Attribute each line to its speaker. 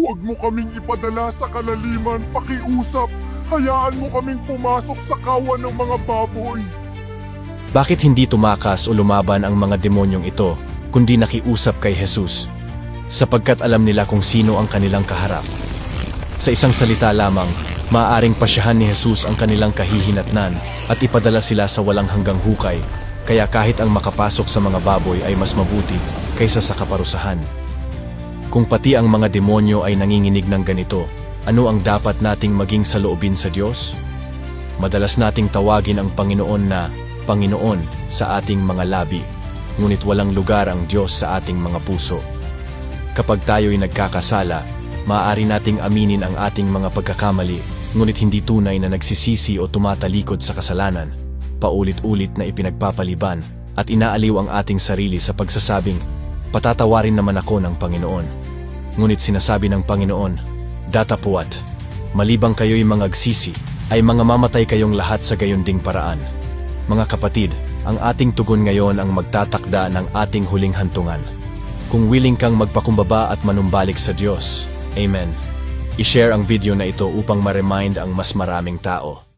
Speaker 1: Huwag mo kaming ipadala sa kalaliman, pakiusap. Hayaan mo kaming pumasok sa kawan ng mga baboy.
Speaker 2: Bakit hindi tumakas o lumaban ang mga demonyong ito, kundi nakiusap kay Jesus? Sapagkat alam nila kung sino ang kanilang kaharap. Sa isang salita lamang, maaaring pasyahan ni Jesus ang kanilang kahihinatnan at ipadala sila sa walang hanggang hukay, kaya kahit ang makapasok sa mga baboy ay mas mabuti kaysa sa kaparusahan. Kung pati ang mga demonyo ay nanginginig ng ganito, ano ang dapat nating maging saloobin sa Diyos? Madalas nating tawagin ang Panginoon na Panginoon sa ating mga labi, ngunit walang lugar ang Diyos sa ating mga puso. Kapag tayo'y nagkakasala, maaari nating aminin ang ating mga pagkakamali, ngunit hindi tunay na nagsisisi o tumatalikod sa kasalanan. Paulit-ulit na ipinagpapaliban at inaaliw ang ating sarili sa pagsasabing, patatawarin naman ako ng Panginoon. Ngunit sinasabi ng Panginoon, datapuat, malibang kayo'y mangagsisi, ay mga mamatay kayong lahat sa gayunding paraan. Mga kapatid, ang ating tugon ngayon ang magtatakda ng ating huling hantungan. Kung willing kang magpakumbaba at manumbalik sa Diyos, Amen. I-share ang video na ito upang ma-remind ang mas maraming tao.